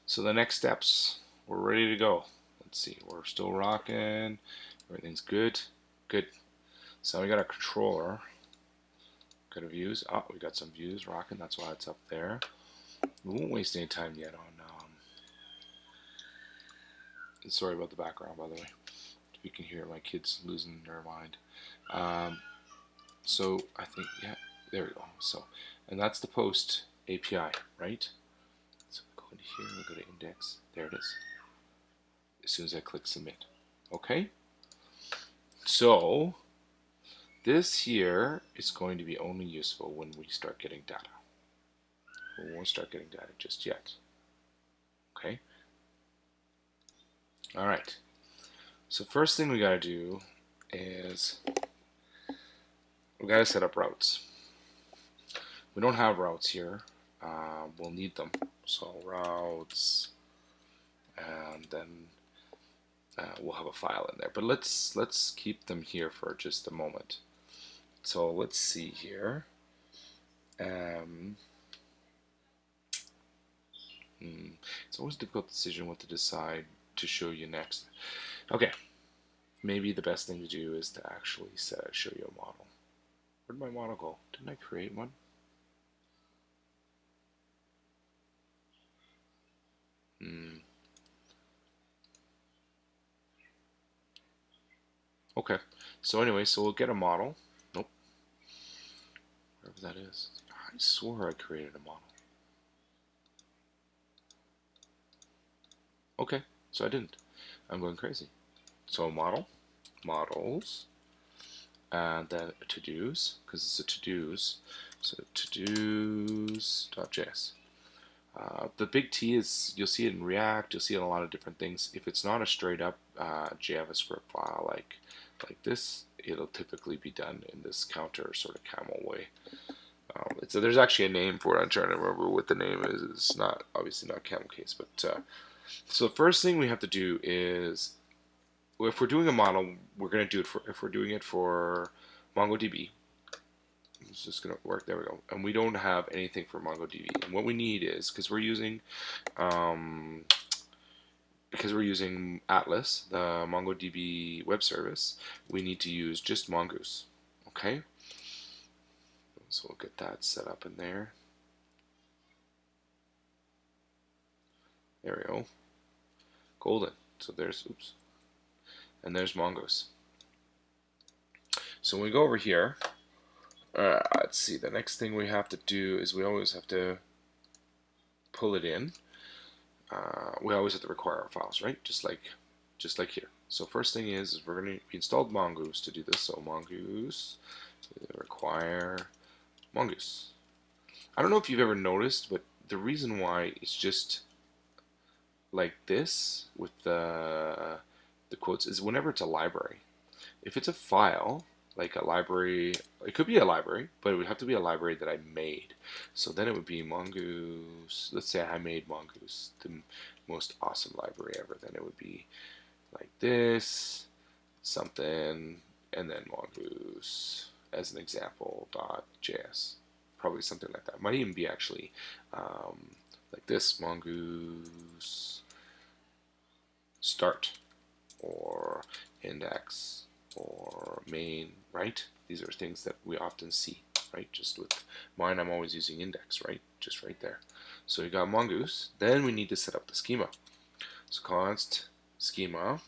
So the next steps, we're ready to go. Let's see, we're still rocking. Everything's good. Good. So we got our controller. Got a views. Oh, we got some views rocking. That's why it's up there. We won't waste any time yet on. Sorry about the background, by the way. If you can hear my kids losing their mind. So I think, yeah, there we go. So, and that's the post API, right? So we go into here, we go to index. There it is. As soon as I click submit. Okay? So, this here is going to be only useful when we start getting data. We won't start getting data just yet. Okay? Alright. So first thing we gotta do is we gotta set up routes. We don't have routes here. We'll need them. So routes, and then we'll have a file in there. But let's keep them here for just a moment. So let's see here. It's always a difficult decision what to decide to show you next. Okay, maybe the best thing to do is to actually show you a model. Where'd my model go? Didn't I create one? Okay, so anyway, so we'll get a model. Nope. Wherever that is. I swore I created a model. Okay, so I didn't. I'm going crazy. So model, models, and then to-dos, because it's a to-dos. So todos.js. The big T is, you'll see it in React, you'll see it in a lot of different things. If it's not a straight up JavaScript file like this, it'll typically be done in this counter sort of camel way. So there's actually a name for it. I'm trying to remember what the name is. It's not, obviously not camel case, but so the first thing we have to do is, if we're doing a model, we're going to do it for, if we're doing it for MongoDB, it's just going to work. There we go. And we don't have anything for MongoDB. And what we need is, because we're using Atlas, the MongoDB web service, we need to use just Mongoose. Okay? So we'll get that set up in there. There we go. Golden. So there's, oops. And there's Mongoose. So when we go over here, let's see, the next thing we have to do is we always have to pull it in. We always have to require our files, right? Just like here. So first thing is we're going to, we installed Mongoose to do this. So Mongoose, require Mongoose. I don't know if you've ever noticed, but the reason why it's just like this with the quotes is whenever it's a library. If it's a file, like a library, it could be a library, but it would have to be a library that I made. So then it would be Mongoose. Let's say I made Mongoose, the most awesome library ever. Then it would be like this, something, and then Mongoose as an example .js. Probably something like that. Might even be actually like this, Mongoose start or index or main, right? These are things that we often see, right? Just with mine, I'm always using index, right? Just right there. So we got Mongoose. Then we need to set up the schema. So const schema,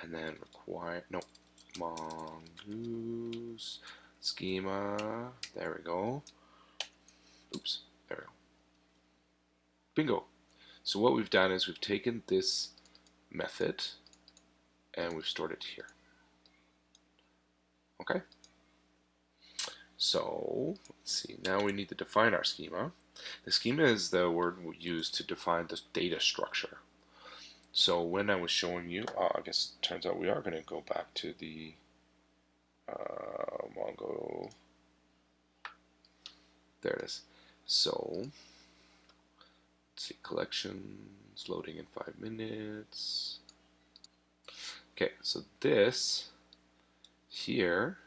and then require, no, Mongoose schema. There we go. Oops, there we go. Bingo. So what we've done is we've taken this method and we've stored it here. Okay. So let's see. Now we need to define our schema. The schema is the word we use to define the data structure. So when I was showing you, I guess it turns out we are going to go back to the Mongo. There it is. So let's see, collections loading in 5 minutes. Okay, so this here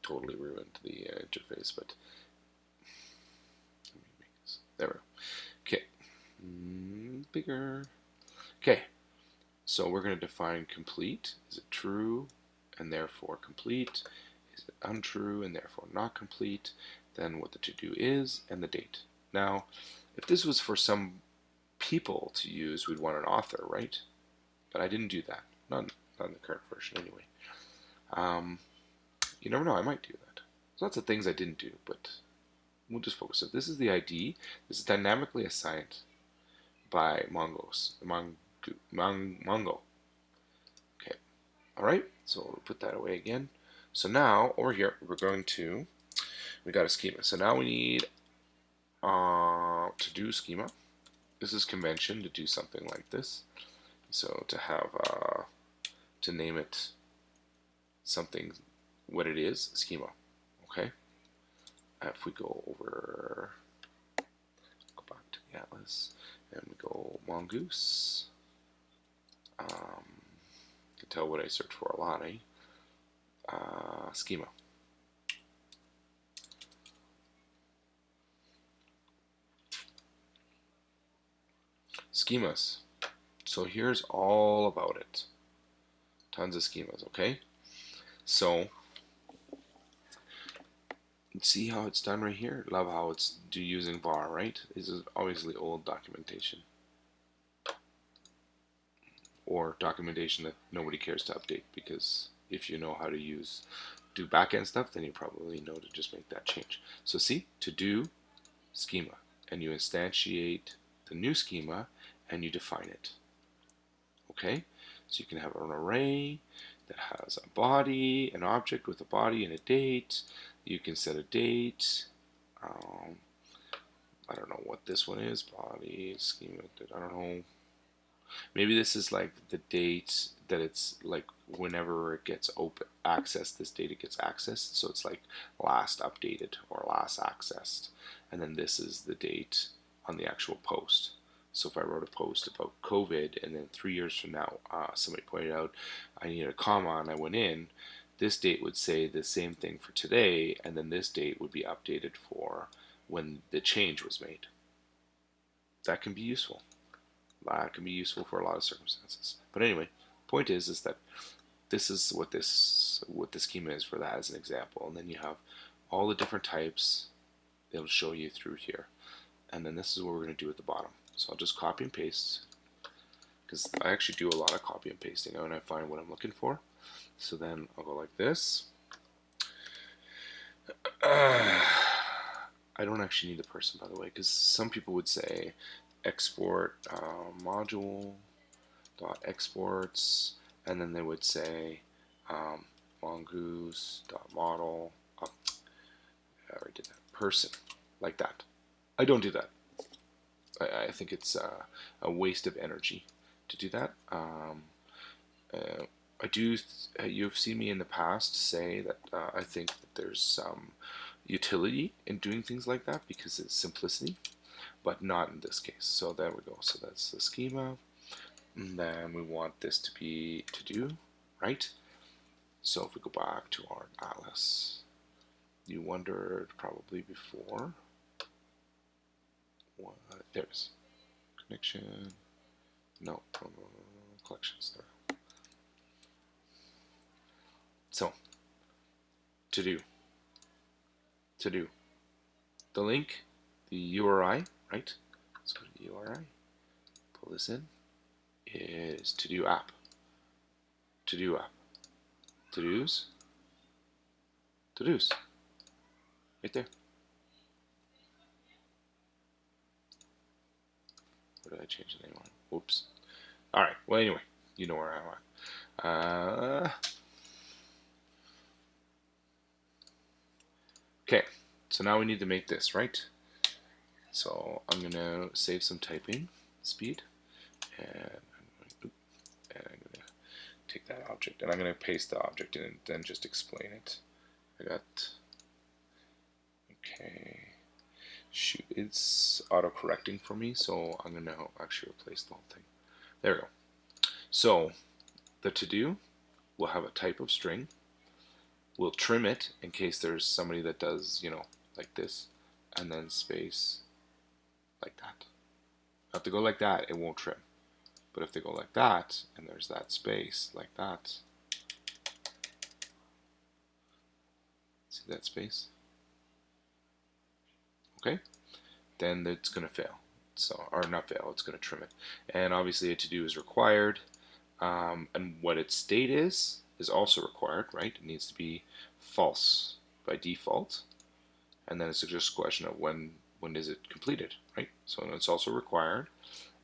totally ruined the interface, but let me make this. There we go. Okay, bigger. Okay, so we're going to define complete. Is it true and therefore complete? Is it untrue and therefore not complete? Then what the to-do is and the date. Now, if this was for some people to use, we'd want an author, right? But I didn't do that. Not in the current version anyway. You never know, I might do that. There's lots of things I didn't do, but we'll just focus. So this is the ID. This is dynamically assigned by Mongoose. Mongo. Okay. All right. So we'll put that away again. So now over here we're going to. We got a schema. So now we need to do schema. This is convention to do something like this. So to have to name it something what it is, schema. Okay. If we go back to the atlas and we go Mongoose. You can tell what I search for a lot, eh? Schema. Schemas. So here's all about it. Tons of schemas, okay? So see how it's done right here? Love how it's using var, right? This is obviously old documentation. Or documentation that nobody cares to update, because if you know how to do backend stuff, then you probably know to just make that change. So see, to do schema, and you instantiate the new schema and you define it. Okay, so you can have an array that has a body, an object with a body and a date. You can set a date. I don't know what this one is. Body schema. I don't know. Maybe this is like the date that it's like whenever it gets accessed. This data gets accessed, so it's like last updated or last accessed, and then this is the date on the actual post. So if I wrote a post about COVID and then 3 years from now somebody pointed out I needed a comma and I went in, this date would say the same thing for today, and then this date would be updated for when the change was made. That can be useful. That can be useful for a lot of circumstances. But anyway, point is that this is what the schema is for that as an example, and then you have all the different types. It'll show you through here, and then this is what we're going to do at the bottom. So I'll just copy and paste, because I actually do a lot of copy and pasting when I find what I'm looking for. So then I'll go like this. I don't actually need the person, by the way, because some people would say export module dot exports, and then they would say mongoose dot model. Oh, I already did that. Person, like that. I don't do that. I think it's a waste of energy to do that. I do. You've seen me in the past say that I think that there's some utility in doing things like that because it's simplicity, but not in this case. So there we go. So that's the schema. And then we want this to be to do, right? So if we go back to our atlas, you wondered probably before. What? There it is. Connection. No. Collections. There. So, to do. The link, the URI, right? Let's go to the URI. Pull this in. Is to do app. To do app. To do's. To do's. Right there. What did I change the name on? Whoops. Alright, well anyway, you know where I'm at. Okay, so now we need to make this, right? So I'm going to save some typing speed, and I'm going to take that object, and I'm going to paste the object in and then just explain it. I got, okay. Shoot, it's auto-correcting for me, so I'm going to actually replace the whole thing. There we go. So, the to-do will have a type of string, We'll trim it in case there's somebody that does, like this, and then space like that. Now, if they go like that, it won't trim. But if they go like that, and there's that space like that, see that space? Okay, then it's going to fail. So, or not fail, it's going to trim it. And obviously a to-do is required, and what its state is also required, right? It needs to be false by default, and then it's just a question of when is it completed, right? So it's also required,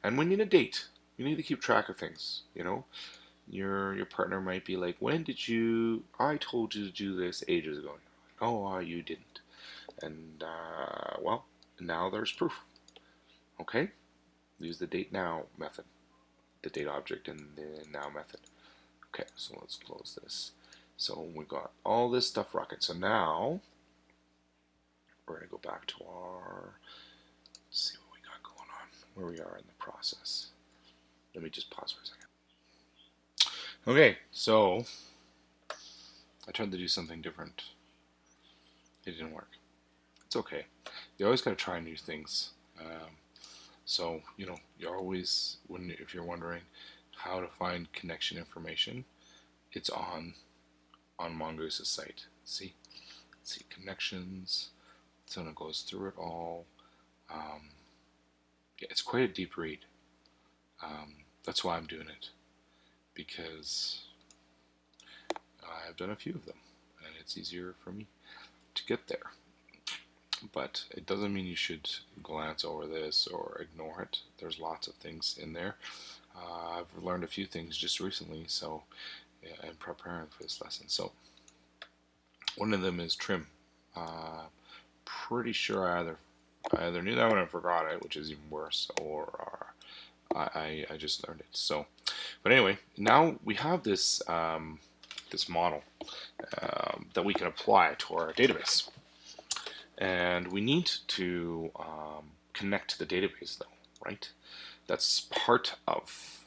and we need a date. We need to keep track of things. Your partner might be like, when did you? I told you to do this ages ago. Oh, you didn't, and well, now there's proof. Okay, use the date now method, the date object and the now method. Okay, so let's close this. So we got all this stuff rocking. So now we're going to go back to our, let's see what we got going on, where we are in the process. Let me just pause for a second. Okay, so I tried to do something different. It didn't work. It's okay. You always got to try new things. So, you're always, if you're wondering how to find connection information, it's on Mongoose's site. See connections. So it goes through it all. Yeah, it's quite a deep read. That's why I'm doing it, because I've done a few of them, and it's easier for me to get there. But it doesn't mean you should glance over this or ignore it. There's lots of things in there. I've learned a few things just recently, so in preparing for this lesson. So one of them is trim. Pretty sure I either knew that one and forgot it, which is even worse, or I just learned it. So, but anyway, now we have this this model that we can apply to our database. And we need to connect to the database, though, right? That's part of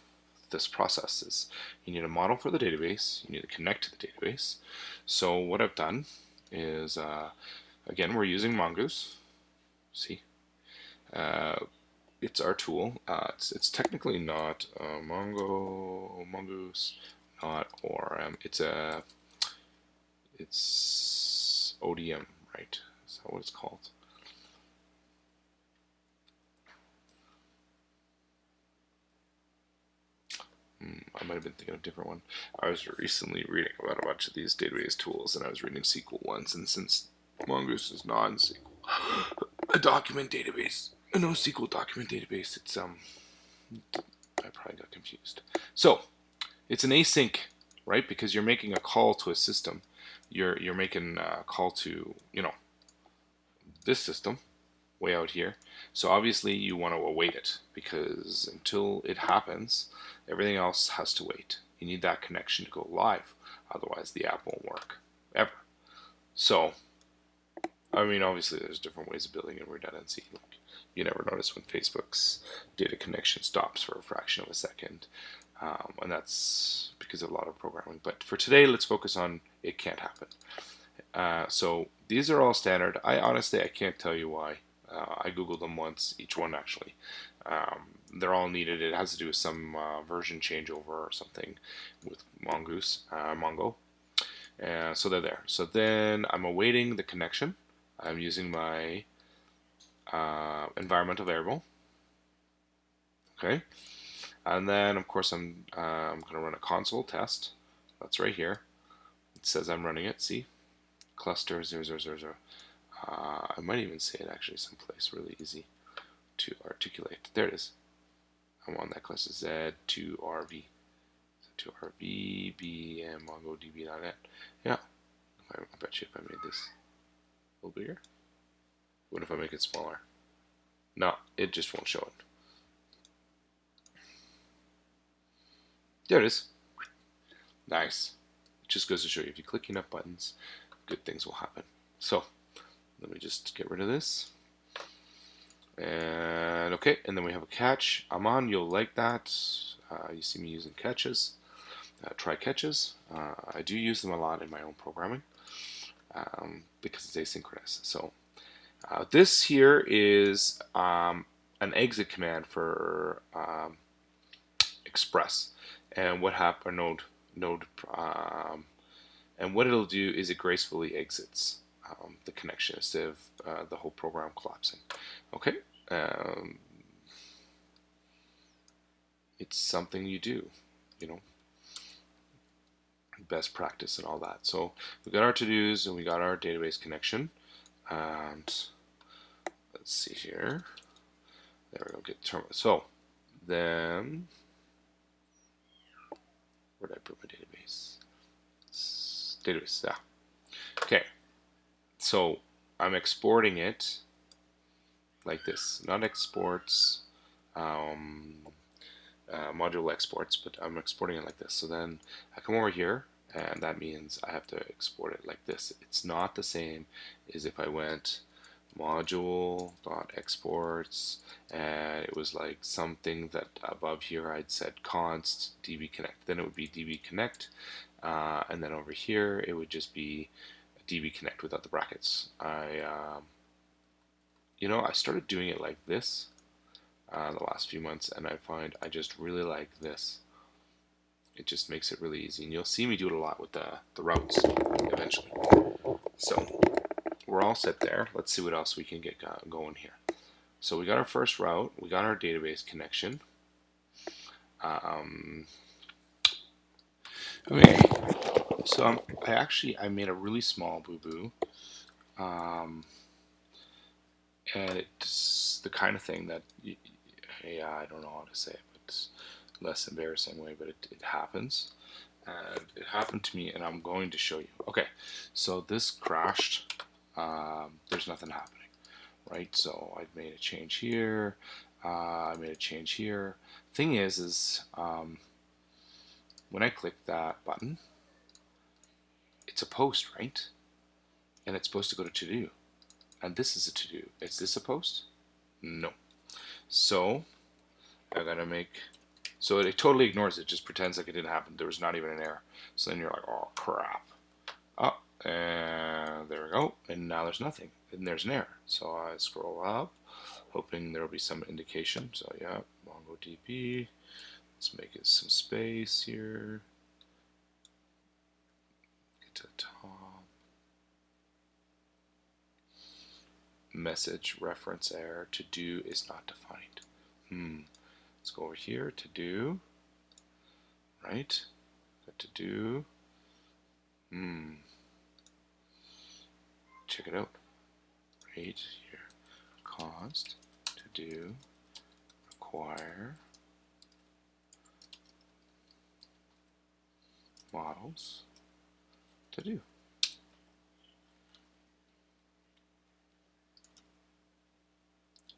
this process. Is you need a model for the database. You need to connect to the database. So what I've done is, again, we're using Mongoose. See, it's our tool. It's technically not Mongoose, not ORM. It's ODM, right? Is that what it's called? I might have been thinking of a different one. I was recently reading about a bunch of these database tools, and I was reading SQL ones, and since Mongoose is non-SQL, a document database, a NoSQL document database, it's I probably got confused. So it's an async, right? Because you're making a call to a system. You're making a call to this system way out here. So obviously you want to await it, because until it happens, everything else has to wait. You need that connection to go live, otherwise the app won't work ever. So I mean, obviously there's different ways of building in redundancy. Like, you never notice when Facebook's data connection stops for a fraction of a second, and that's because of a lot of programming. But for today, let's focus on it can't happen. So these are all standard. I can't tell you why. I googled them once, each one actually. They're all needed. It has to do with some version changeover or something with Mongo. So they're there. So then I'm awaiting the connection. I'm using my environmental variable. Okay. And then of course I'm going to run a console test. That's right here. It says I'm running it. See? Cluster 0000. I might even say it actually someplace really easy to articulate. There it is. I'm on that cluster Z2RV. Z2RV, B, and MongoDB.net. Yeah. I bet you if I made this a little bigger. What if I make it smaller? No, it just won't show it. There it is. Nice. It just goes to show you, if you click enough buttons, good things will happen. So let me just get rid of this. And okay, and then we have a catch. Aman, you'll like that. You see me using catches. try catches. I do use them a lot in my own programming because it's asynchronous. So this here is an exit command for Express, and what happened node and what it'll do is it gracefully exits the connection instead of the whole program collapsing. Okay, it's something you do, you know, best practice and all that. So we got our to-dos and we got our database connection, and let's see here. There we go. Get terminal. So then, where did I put my database? Database. Yeah. Okay. So I'm exporting it like this. Not exports, module exports, but I'm exporting it like this. So then I come over here, and that means I have to export it like this. It's not the same as if I went module.exports and it was like something that above here I'd said const db connect, then it would be db connect, and then over here it would just be db connect without the brackets. You know, I started doing it like this the last few months, and I find I just really like this. It just makes it really easy, and you'll see me do it a lot with the routes eventually. So we're all set there. Let's see what else we can get going here. So we got our first route, we got our database connection. Okay, so I made a really small boo-boo, and it's the kind of thing that I don't know how to say it, but it's less embarrassing way, but it happens. And it happened to me, and I'm going to show you. Okay, so this crashed. There's nothing happening, right? So I made a change here. I made a change here. Thing is when I click that button, it's a post, right? And it's supposed to go to to-do. And this is a to-do. Is this a post? No. So I gotta make, so it totally ignores it, just pretends like it didn't happen. There was not even an error. So then you're like, oh crap. Oh, and there we go. And now there's nothing. And there's an error. So I scroll up, hoping there will be some indication. So yeah, MongoDB. Let's make it some space here. Get to the top. Message reference error. To do is not defined. Let's go over here. To do. Right. Got to do. Check it out. Right here. Const to do require models to do.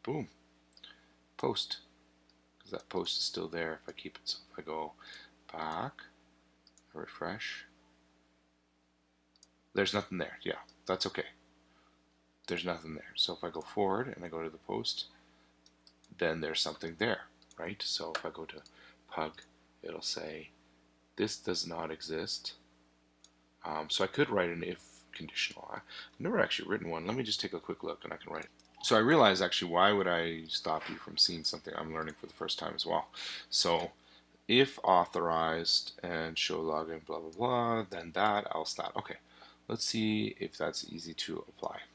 Boom. Post. Because that post is still there if I keep it. So if I go back, I refresh, there's nothing there. Yeah, that's okay. There's nothing there. So if I go forward and I go to the post, then there's something there, right? So if I go to pug, it'll say this does not exist. So I could write an if conditional. I've never actually written one. Let me just take a quick look and I can write it. So I realized actually, why would I stop you from seeing something I'm learning for the first time as well? So if authorized and show login blah blah blah, then that, else that. Okay, let's see if that's easy to apply.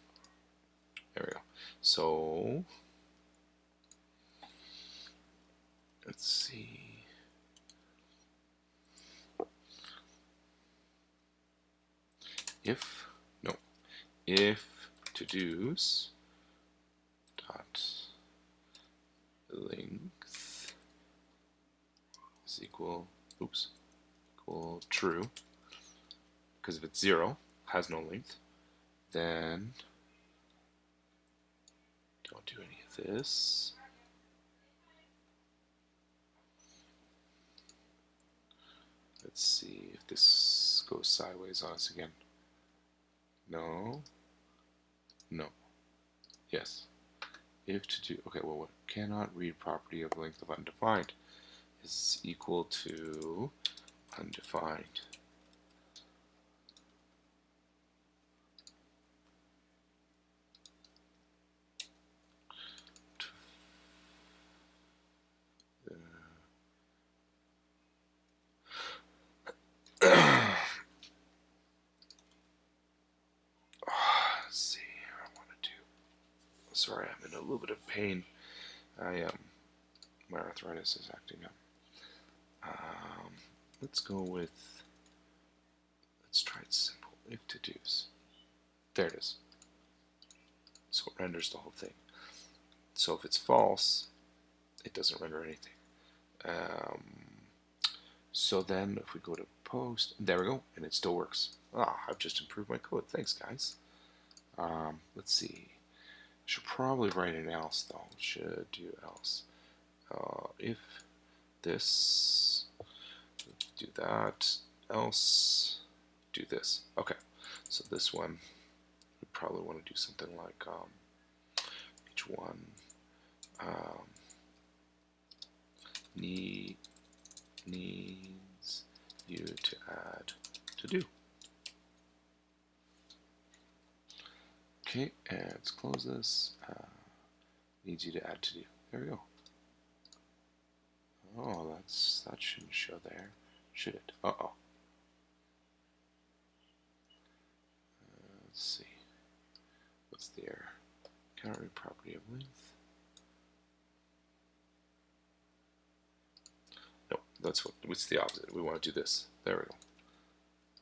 There we go. So let's see. If to-dos dot length is equal true, because if it's 0, has no length, then don't do any of this. Let's see if this goes sideways on us again. No. No. Yes. If to do, okay, well, what cannot read property of length of undefined is equal to undefined. Let's see. I want to do. Sorry, I'm in a little bit of pain. My arthritis is acting up. Let's go with. Let's try it simple. If Todos. There it is. So it renders the whole thing. So if it's false, it doesn't render anything. So then if we go to post, there we go, and it still works. I've just improved my code. Thanks, guys. Let's see. Should probably write an else though. Should do else. If this, do that, else, do this. Okay. So this one, we probably want to do something like each one needs you to add to do. Okay, and let's close this. Needs you to add to do. There we go. Oh, that shouldn't show there, should it? Uh-oh. Let's see. What's the error? Cannot read property of length. No, that's what's the opposite. We want to do this. There we go.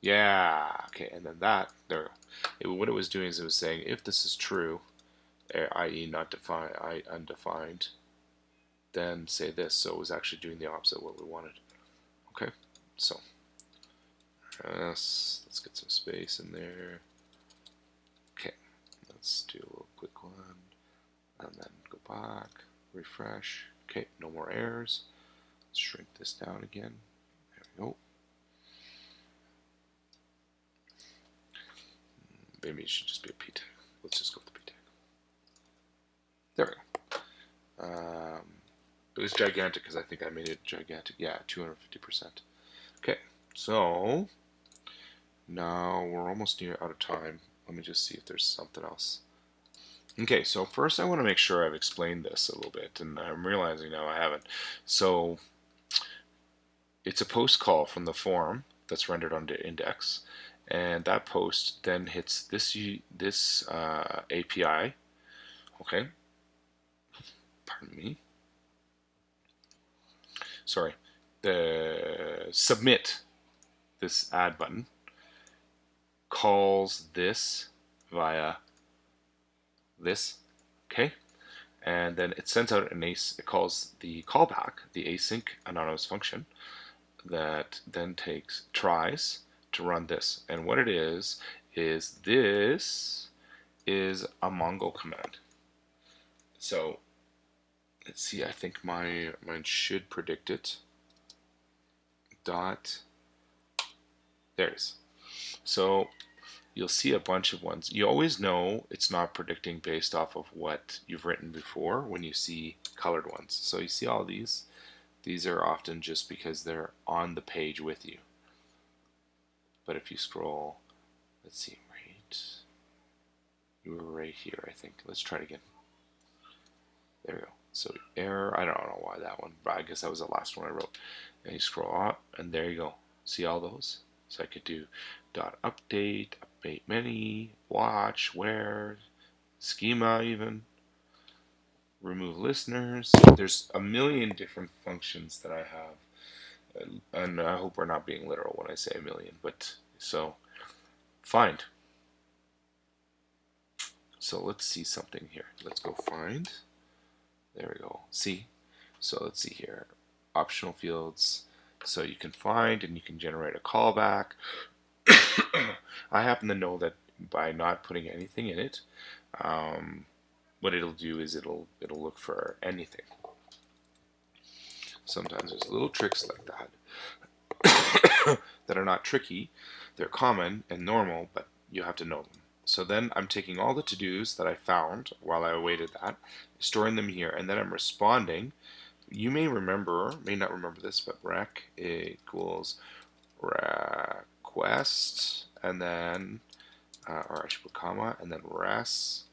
Yeah. Okay, and then that. There we go. What it was doing is it was saying if this is true, i.e. not defined, undefined, then say this. So it was actually doing the opposite of what we wanted. Okay. So let's get some space in there. Okay. Let's do a little quick one, and then go back, refresh. Okay, no more errors. Let's shrink this down again. There we go. Maybe it should just be a p tag. Let's just go with the p tag. There we go. It was gigantic because I think I made it gigantic. Yeah, 250%. Okay, so now we're almost near out of time. Let me just see if there's something else. Okay, so first I want to make sure I've explained this a little bit, and I'm realizing now I haven't. So it's a post call from the form that's rendered on the index, and that post then hits this API. Okay, pardon me. Sorry, the submit, this add button, calls this via this, okay, and then it sends out it calls the callback, the async anonymous function, that then tries to run this, and what it is this is a Mongo command. So let's see, I think mine should predict it. There it is. So you'll see a bunch of ones. You always know it's not predicting based off of what you've written before when you see colored ones. So you see all these. These are often just because they're on the page with you. But if you scroll, let's see, right? You were right here, I think. Let's try it again. There we go. So error, I don't know why that one, but I guess that was the last one I wrote. And you scroll up, and there you go. See all those? So I could do .update, update many, watch, where, schema even, remove listeners. There's a million different functions that I have. And I hope we're not being literal when I say a million, but so find. So let's see something here. Let's go find. There we go. See? So let's see here. Optional fields. So you can find and you can generate a callback. I happen to know that by not putting anything in it, what it'll do is it'll look for anything. Sometimes there's little tricks like that that are not tricky. They're common and normal, but you have to know them. So then I'm taking all the to-dos that I found while I awaited that, storing them here, and then I'm responding. You may remember, may not remember this, but rec equals request, and then, or I should put comma, and then res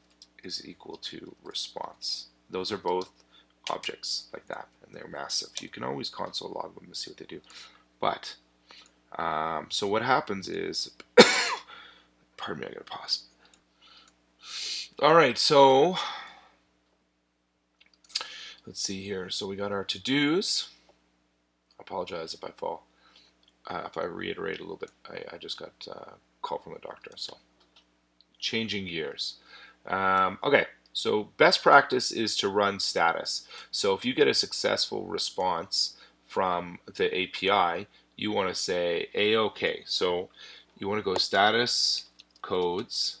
is equal to response. Those are both objects like that, and they're massive. You can always console log them to see what they do. But, so what happens is, pardon me, I gotta pause. All right, so let's see here. So we got our to-dos. I apologize if I fall. If I reiterate a little bit, I just got a call from the doctor, so changing gears. Okay, so best practice is to run status. So if you get a successful response from the API, you want to say A-OK. So you want to go status codes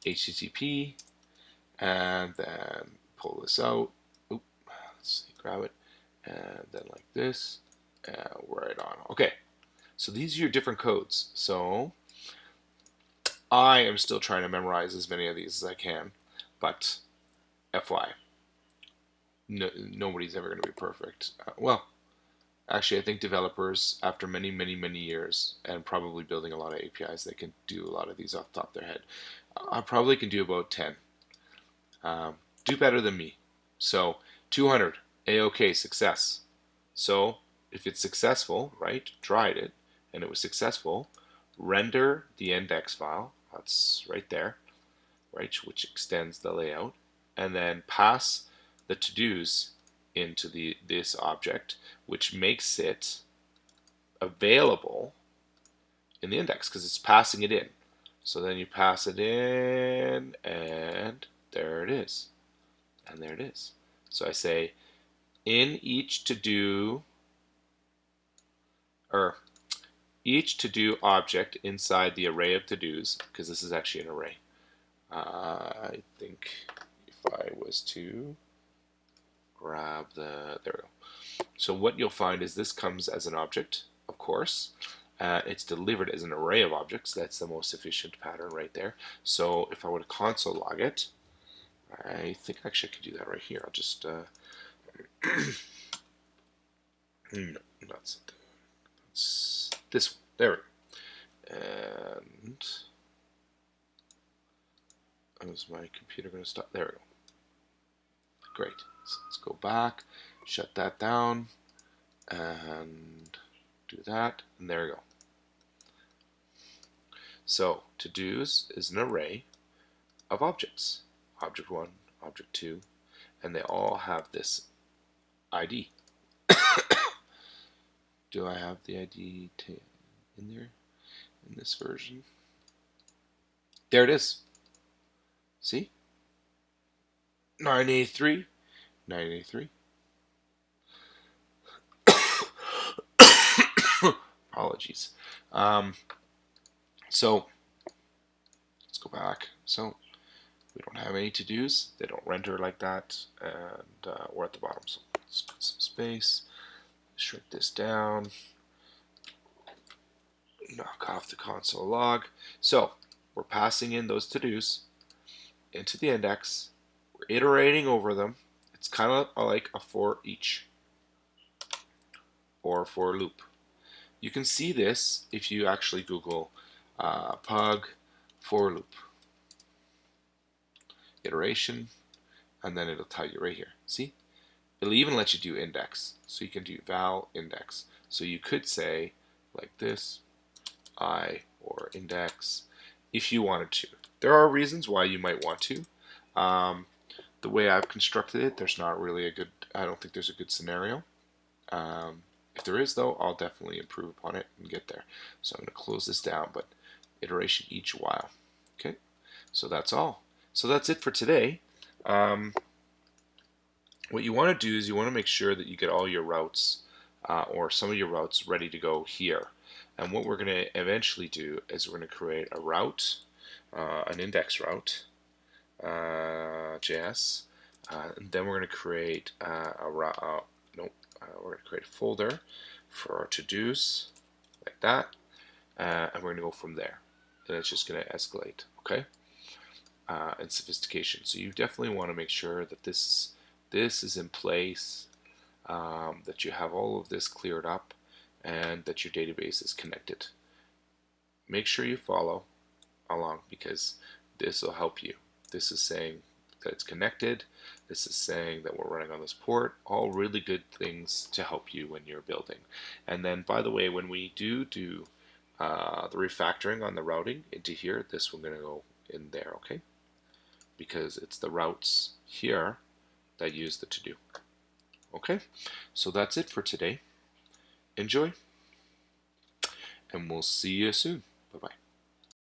HTTP, and then pull this out. Oop, let's see, grab it, and then like this, right on. Okay, so these are your different codes. So I am still trying to memorize as many of these as I can, but FY, nobody's ever going to be perfect. Well, actually, I think developers, after many, many, many years, and probably building a lot of APIs, they can do a lot of these off the top of their head. I probably can do about 10. Do better than me. So 200, A-OK, success. So if it's successful, right, tried it, and it was successful, render the index file, that's right there, right, which extends the layout, and then pass the to-dos into this object, which makes it available in the index because it's passing it in. So then you pass it in, and there it is. And there it is. So I say in each to-do, or each to-do object inside the array of to-dos, because this is actually an array. I think if I was to grab there we go. So what you'll find is this comes as an object, of course. It's delivered as an array of objects. That's the most efficient pattern right there. So if I were to console log it, I think actually I could do that right here. I'll just no, that's this one. There we go. And is my computer going to stop? There we go. Great. So let's go back, shut that down, and do that, and there we go. So to-dos is an array of objects. Object 1, object 2, and they all have this ID. Do I have the ID in there in this version? There it is. See? 983, 983. Apologies. So let's go back. So we don't have any to-dos. They don't render like that, and we're at the bottom. So let's put some space, shrink this down, knock off the console log. So we're passing in those to-dos into the index. We're iterating over them. It's kind of like a for each or for loop. You can see this if you actually Google pug for loop iteration, and then it'll tell you right here. See? It'll even let you do index. So you can do val index. So you could say like this, I or index, if you wanted to. There are reasons why you might want to. The way I've constructed it, there's not really a good, I don't think there's a good scenario. If there is though, I'll definitely improve upon it and get there. So I'm going to close this down, but iteration each while. Okay, so that's all. So that's it for today. What you want to do is you want to make sure that you get all your routes or some of your routes ready to go here. And what we're going to eventually do is we're going to create a route, an index route, JS, and then we're going to create we're going to create a folder for our to-dos like that, and we're going to go from there. And it's just going to escalate, okay? And sophistication. So you definitely want to make sure that this is in place, that you have all of this cleared up, and that your database is connected. Make sure you follow along because this will help you. This is saying that it's connected. This is saying that we're running on this port. All really good things to help you when you're building. And then, by the way, when we do the refactoring on the routing into here, this one's going to go in there, okay? Because it's the routes here that use the to-do. Okay, so that's it for today. Enjoy, and we'll see you soon. Bye-bye.